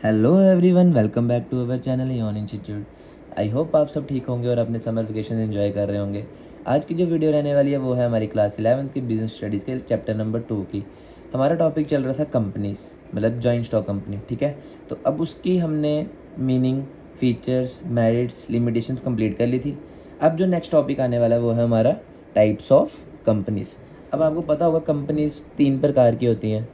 Hello everyone, welcome back to our channel योन institute. I hope आप सब ठीक होंगे और अपने समर वेकेशन एंजॉय कर रहे होंगे। आज की जो वीडियो रहने वाली है वो है हमारी क्लास 11 की बिजनेस स्टडीज़ के चैप्टर नंबर 2 की। हमारा टॉपिक चल रहा था कंपनीज, मतलब जॉइंट स्टॉक कंपनी, ठीक है। तो अब उसकी हमने meaning, features, merits, limitations complete कर ली थी। अब जो नेक्स्ट टॉपिक आने वाला है वो है हमारा टाइप्स ऑफ कंपनीज। अब आपको पता होगा कंपनीज 3 प्रकार की होती हैं।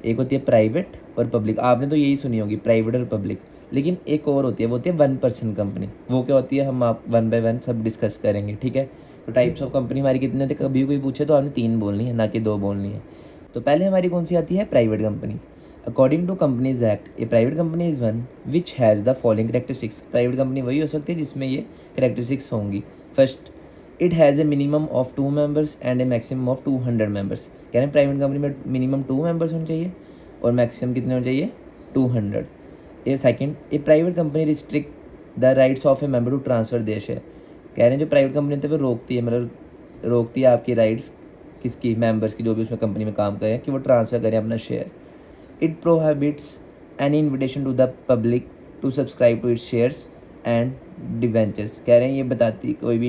एक होती है प्राइवेट और पब्लिक। आपने तो यही सुनी होगी, प्राइवेट और पब्लिक। लेकिन एक और होती है, वो होती है 1% कंपनी। वो क्या होती है, हम आप वन बाय वन सब डिस्कस करेंगे, ठीक है। तो टाइप्स ऑफ कंपनी हमारी कितने थे, कभी कोई पूछे तो आपने 3 बोलनी है, ना कि 2 बोलनी है। तो पहले हमारी कौन सी आती है, private company. According to companies act, a private company is one which has the following characteristics. Private company वही हो सकती है जिसमें ये करेक्टरिस्टिक्स होंगी। First, it has a minimum of 2 members and a maximum of 200 members. कह रहे हैं प्राइवेट कंपनी में मिनिमम 2 मेंबर्स होने चाहिए और मैक्सिमम कितने होने चाहिए, 200। A second, a private company restrict the rights of A member to transfer their share. कह रहे हैं जो प्राइवेट कंपनी होती है वो रोकती है, मतलब रोकती है आपकी राइट्स किसकी, मेंबर्स की, जो भी उसमें कंपनी में काम करें, कि वो ट्रांसफ़र करें अपना share. It prohibits any invitation to the public to subscribe to its shares and debentures. कह रहे हैं ये बताती, कोई भी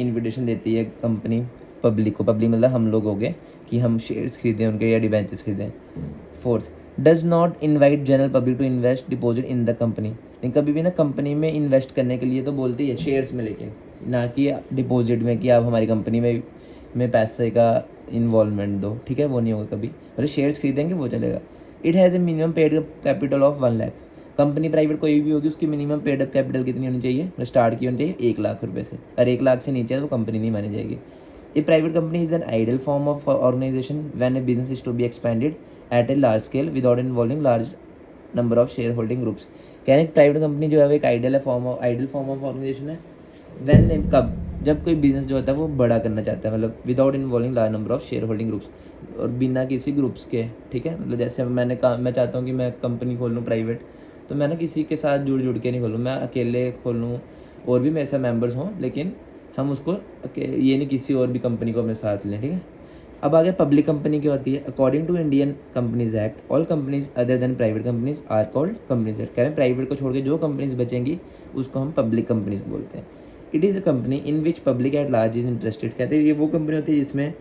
इन्विटेशन देती है कंपनी पब्लिक को, पब्लिक मतलब हम लोग हो गए, कि हम शेयर्स खरीदें उनके या डिवेंचर्स खरीदें। Fourth, does not invite general public to invest deposit in the company. लेकिन कभी भी ना कंपनी में इन्वेस्ट करने के लिए तो बोलती है शेयर्स में, लेकिन ना कि डिपॉजिट में, कि आप हमारी कंपनी में पैसे का इन्वॉल्वमेंट दो, ठीक है। वो नहीं होगा कभी, मतलब शेयर्स खरीदेंगे वो चलेगा। It has a minimum paid capital of 1 lakh. Company private कोई भी होगी उसकी मिनिमम पेड अप कैपिटल कितनी होनी चाहिए, मतलब स्टार्ट की होनी चाहिए 1 लाख रुपये से। अगर 1 लाख से नीचे है तो कंपनी नहीं मानी जाएगी। A private company is an ideal form of organization when a business is to be expanded at a large scale without involving large number of shareholding groups। कह रहे हैं प्राइवेट कंपनी जो है वो एक आइडियल फॉर्म ऑफ ऑर्गेनाइजेशन है when, कब, जब कोई बिजनेस जो होता है वो बड़ा करना चाहता है, मतलब without involving large number of share holding groups, और बिना किसी ग्रुप्स के, ठीक है। मतलब जैसे मैंने कहा, मैं चाहता हूँ कि मैं कंपनी खोल लूँ प्राइवेट, तो मैं ना किसी के साथ जुड़ के नहीं खोलूँ, मैं अकेले खोल लूँ और भी मेरे साथ मेंबर्स हों, लेकिन हम उसको ये नहीं किसी और भी कंपनी को अपने साथ लें, ठीक है। अब आगे पब्लिक कंपनी क्या होती है। According to Indian Companies Act, all companies other than private companies are called companies. कह रहे हैं प्राइवेट को छोड़ के जो कंपनीज बचेंगी उसको हम पब्लिक कंपनीज बोलते हैं। It is a company in which public at large is interested. कहते हैं ये वो कंपनी होती है जिसमें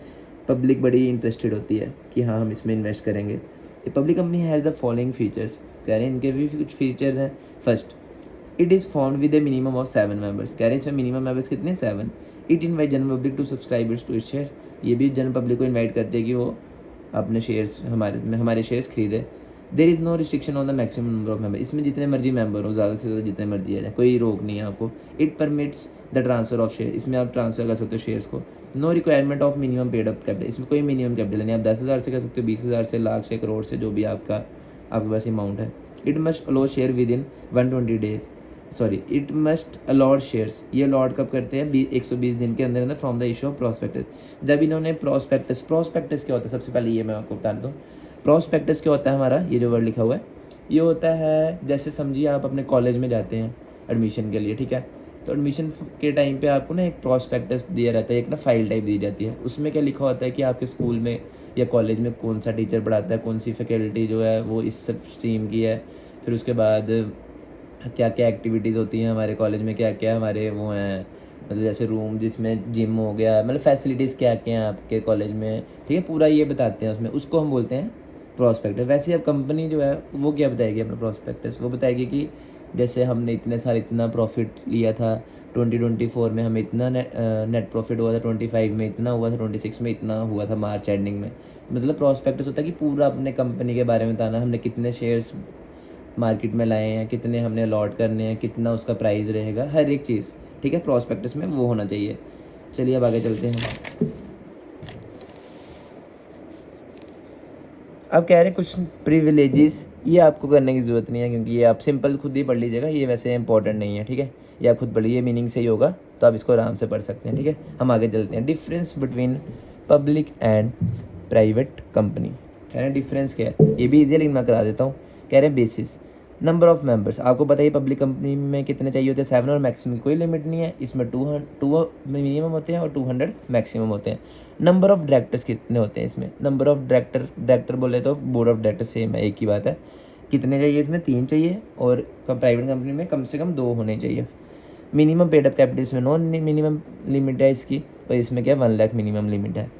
पब्लिक बड़ी इंटरेस्टेड होती है कि हाँ हम इसमें इन्वेस्ट करेंगे। ये public company has the following features. कह रहे हैं इनके भी कुछ फीचर्स हैं। First, it is formed with a minimum of 7 members. कह रहे हैं इसमें मिनिमम मेंबर्स कितने, 7। It invite general public to subscribe its to its share. ये भी जनरल पब्लिक को इन्वाइट करते हैं कि वो अपने शेयर्स हमारे शेयर्स खरीदे। There is no restriction on the maximum number of member. इसमें जितने मर्जी मेंबर हो, ज़्यादा से ज़्यादा जितने मर्जी आ जाए, कोई रोक नहीं है आपको। It permits the transfer of share. इसमें आप ट्रांसफर कर सकते हो शेयर्स को। No requirement of minimum paid up capital. इसमें कोई मिनिमम कैपिटल नहीं, आप 10,000 से कर सकते हो, 20,000 से, लाख से, करोड़ से, जो भी आपके पास अमाउंट है। It must allot share within 120 days, sorry, it must allot shares. ये अलॉट कब करते हैं, 120 दिन के अंदर अंदर from the issue of prospectus. जब इन्होंने प्रोस्पेक्टस क्या होता है, सबसे पहले ये मैं आपको बता दूँ। प्रोस्पेक्टस क्या होता है हमारा, ये जो वर्ड लिखा हुआ है, ये होता है, जैसे समझिए आप अपने कॉलेज में जाते हैं एडमिशन के लिए, ठीक है। तो एडमिशन के टाइम पे आपको ना एक प्रोस्पेक्टस दिया रहता है, एक ना फाइल टाइप दी जाती है। उसमें क्या लिखा होता है कि आपके स्कूल में या कॉलेज में कौन सा टीचर पढ़ाता है, कौन सी फैकल्टी जो है वो इस सब स्ट्रीम की है, फिर उसके बाद क्या क्या एक्टिविटीज़ होती हैं हमारे कॉलेज में, क्या क्या हमारे वो हैं, मतलब जैसे रूम जिसमें जिम हो गया, मतलब फैसिलिटीज़ क्या क्या हैं आपके कॉलेज में, ठीक है। पूरा ये बताते हैं उसमें, उसको हम बोलते हैं प्रोस्पेक्टस। वैसे अब कंपनी जो है वो क्या बताएगी अपना प्रोस्पेक्टस, वो बताएगी कि जैसे हमने इतने साल इतना प्रॉफिट लिया था, 2024 में हमें इतना नेट प्रॉफिट हुआ था, 25 में इतना हुआ था, 26 में इतना हुआ था, मार्च एंडिंग में। मतलब प्रोस्पेक्टस होता है कि पूरा अपने कंपनी के बारे में बताना, हमने कितने शेयर्स मार्केट में लाए हैं, कितने हमने अलॉट करने हैं, कितना उसका प्राइस रहेगा, हर एक चीज़, ठीक है, प्रॉस्पेक्टस में वो होना चाहिए। चलिए अब आगे चलते हैं। अब कह रहे हैं कुछ प्रिविलेजेस, ये आपको करने की ज़रूरत नहीं है क्योंकि ये आप सिंपल खुद ही पढ़ लीजिएगा, ये वैसे इंपॉर्टेंट नहीं है, ठीक है। ये आप खुद पढ़िए, मीनिंग से ही होगा, तो आप इसको आराम से पढ़ सकते हैं, ठीक है। हम आगे चलते हैं। Difference between public and private company. कह रहे हैं डिफरेंस क्या है, ये भी ईजी, लेकिन मैं करा देता हूँ। कह रहे हैं बेसिस, नंबर ऑफ मेंबर्स। आपको पता है पब्लिक कंपनी में कितने चाहिए होते हैं, 7, और मैक्सिमम कोई लिमिट नहीं है। इसमें 2 मिनिमम होते हैं और 200 मैक्सिमम होते हैं। नंबर ऑफ डायरेक्टर्स कितने होते हैं इसमें, नंबर ऑफ डायरेक्टर बोले तो बोर्ड ऑफ डायरेक्टर सेम है, एक ही बात है। कितने चाहिए इसमें, 3 चाहिए, और प्राइवेट कंपनी में कम से कम 2 होने चाहिए। मिनिमम पेड अप कैपिटल इसमें नो मिनिमम लिमिट है इसकी, और इसमें क्या है 1 लाख मिनिमम लिमिट है।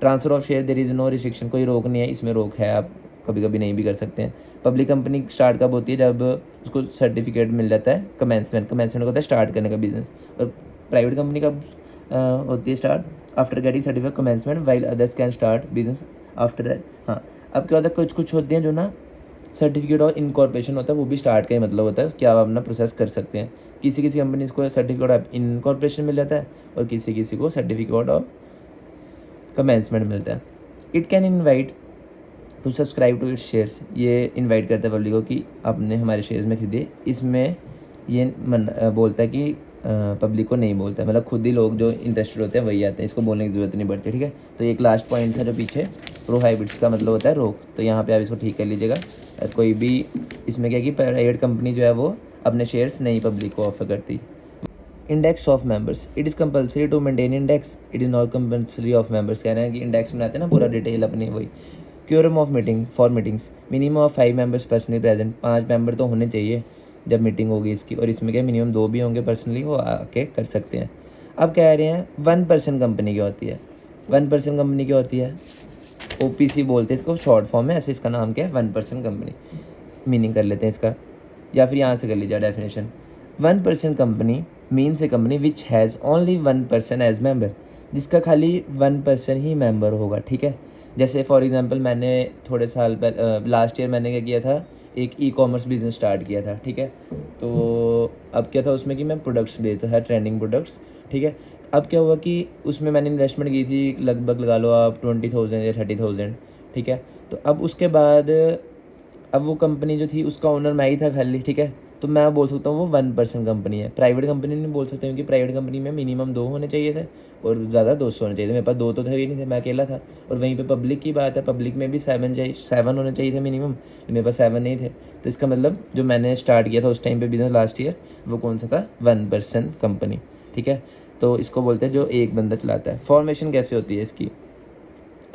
Transfer of share there is no restriction, कोई रोक नहीं है, इसमें रोक है, आप कभी कभी नहीं भी कर सकते हैं। पब्लिक कंपनी स्टार्ट कब होती है, जब उसको सर्टिफिकेट मिल जाता है कमेंसमेंट होता है स्टार्ट करने का बिजनेस। और प्राइवेट कंपनी कब होती है start, after getting certificate commencement while others can start business after that. हाँ, अब क्या होता है, कुछ कुछ होते हैं जो ना सर्टिफिकेट और इनकॉर्पोरेशन होता है, वो भी स्टार्ट का ही मतलब होता है कि आप अपना प्रोसेस कर सकते हैं। किसी किसी कंपनीज को सर्टिफिकेट ऑफ इनकॉर्पोरेशन मिल जाता है, और किसी किसी को सर्टिफिकेट ऑफ कमेंसमेंट मिलता है। It can invite to subscribe to its shares, ये इनवाइट करता है पब्लिक को कि आपने हमारे शेयर्स में खरीदे। इसमें ये बोलता है कि पब्लिक को नहीं बोलता है, मतलब खुद ही लोग जो इंटरेस्टेड होते हैं वही आते हैं, इसको बोलने की ज़रूरत नहीं पड़ती। ठीक है, तो एक लास्ट पॉइंट था जो पीछे, प्रोहाइबिट्स का मतलब होता है रोक, तो यहाँ पे आप इसको ठीक कर लीजिएगा। कोई भी इसमें क्या है कि प्राइवेट कंपनी जो है वो अपने शेयर्स नहीं पब्लिक को ऑफर करती। Index of members, it is compulsory to maintain index, it is not compulsory of members. कह रहे हैं कि इंडेक्स बनाते हैं ना पूरा डिटेल अपनी, वही। Quorum of meeting for meetings, minimum of 5 members personally present, 5 member तो होने चाहिए जब मीटिंग होगी इसकी, और इसमें क्या मिनिमम 2 भी होंगे पर्सनली, वो आके कर सकते हैं। अब कह रहे हैं 1 पर्सन कंपनी क्या होती है, 1 पर्सन कंपनी क्या होती है, OPC बोलते हैं इसको शॉर्ट फॉर्म में, ऐसे इसका नाम क्या है 1 पर्सन कंपनी। मीनिंग कर लेते हैं इसका, या फिर यहाँ से कर लीजिए definition. 1 person company means a company which has only 1 person as member, जिसका खाली 1 पर्सन ही मेंबर होगा। ठीक है, जैसे फॉर एग्जांपल मैंने थोड़े साल पहले लास्ट ईयर मैंने क्या किया था, एक ई-कॉमर्स बिजनेस स्टार्ट किया था। ठीक है, तो अब क्या था उसमें कि मैं प्रोडक्ट्स बेचता था, ट्रेंडिंग प्रोडक्ट्स। ठीक है, अब क्या हुआ कि उसमें मैंने इन्वेस्टमेंट की थी लगभग लगा लो आप 20,000 या 30,000। ठीक है, तो अब उसके बाद अब वो कंपनी जो थी उसका ओनर मैं ही था खाली। ठीक है, तो मैं बोल सकता हूँ वो 1 पर्सन कंपनी है। प्राइवेट कंपनी नहीं बोल सकते, क्योंकि प्राइवेट कंपनी में मिनिमम 2 होने चाहिए थे, और ज़्यादा 200 होने चाहिए थे। मेरे पास 2 तो थे ही नहीं थे, मैं अकेला था। और वहीं पे पब्लिक की बात है, पब्लिक में भी 7 होने चाहिए थे मिनिमम, मेरे पास 7 नहीं थे। तो इसका मतलब जो मैंने स्टार्ट किया था उस टाइम पे बिजनेस लास्ट ईयर, वो कौन सा था, 1 पर्सन कंपनी। ठीक है, तो इसको बोलते हैं जो एक बंदा चलाता है। फॉर्मेशन कैसे होती है इसकी,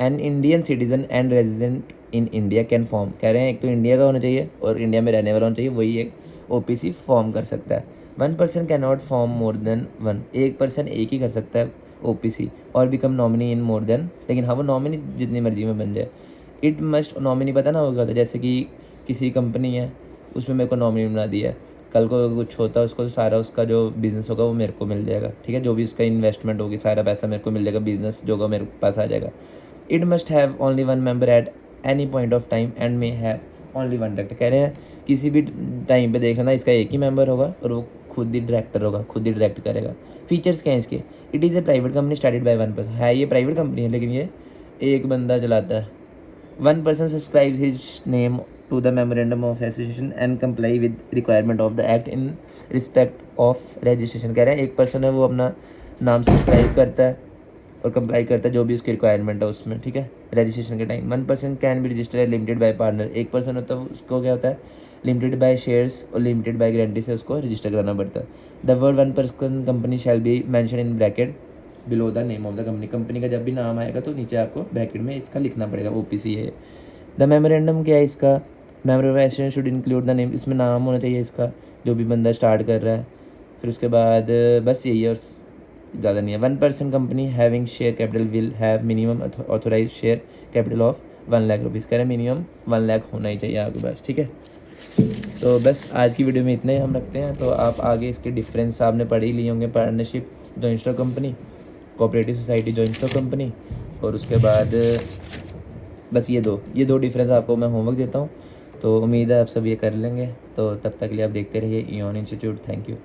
an Indian citizen and resident in India can form. कह रहे हैं एक तो इंडिया का होना चाहिए और इंडिया में रहने वाला होना चाहिए, वही एक OPC फॉर्म कर सकता है। 1 person can not form more than 1, एक पर्सन एक ही कर सकता है OPC, और बिकम नॉमिनी इन मोर देन, लेकिन हाँ वो नॉमिनी जितनी मर्जी में बन जाए। इट मस्ट, नॉमिनी पता ना होगा, तो जैसे कि किसी कंपनी है उसमें मेरे को नॉमिनी बना दिया है, कल को कुछ होता है उसको सारा उसका जो बिज़नेस होगा वो मेरे को मिल जाएगा। ठीक है, जो भी उसका इन्वेस्टमेंट होगी सारा पैसा मेरे को मिल जाएगा, बिजनेस जो होगा मेरे पास आ जाएगा। It must have only 1 member at any point of time and may have only 1 director. कह रहे हैं किसी भी टाइम पे देखना इसका एक ही मेंबर होगा, और वो खुद ही डायरेक्टर होगा, खुद ही डायरेक्ट करेगा। फीचर्स क्या हैं इसके, it is a private company started by 1 person, है ये प्राइवेट कंपनी है लेकिन ये एक बंदा चलाता है। 1 person subscribe his name to the memorandum of association and comply with requirement of the act in respect of registration. कह रहे हैं एक पर्सन है वो अपना नाम सब्सक्राइब करता है और कंप्लाई करता है जो भी उसकी रिक्वायरमेंट है उसमें। ठीक है, रजिस्ट्रेशन के time 1 person can be registered limited by partner, एक पर्सन होता है उसको क्या होता है लिमिटेड बाय शेयर्स और लिमिटेड बाय गारंटी से उसको रजिस्टर कराना पड़ता है। The word 1 person company shall be mention in bracket below the name of the company, company का जब भी नाम आएगा तो नीचे आपको ब्रैकेट में इसका लिखना पड़ेगा OPC है। द मेमोरेंडम क्या है इसका, memorandum should include the name, इसमें नाम होना चाहिए इसका जो भी बंदा स्टार्ट कर रहा है। फिर उसके बाद बस यही है और ज़्यादा नहीं है। 1 person company having share capital will have minimum authorise share capital of 1 lakh rupees. कह रहे हैं मिनिमम 1 लाख होना ही चाहिए आपके पास। ठीक है, तो बस आज की वीडियो में इतना ही हम रखते हैं। तो आप आगे इसके डिफरेंस आपने पढ़ ही लिए होंगे, partnership joint stock company, cooperative society joint stock company, और उसके बाद बस ये दो डिफरेंस आपको मैं होमवर्क देता हूँ। तो उम्मीद है आप सब ये कर लेंगे। तो तब तक के लिए आप देखते रहिए इओन इंस्टीट्यूट। Thank you.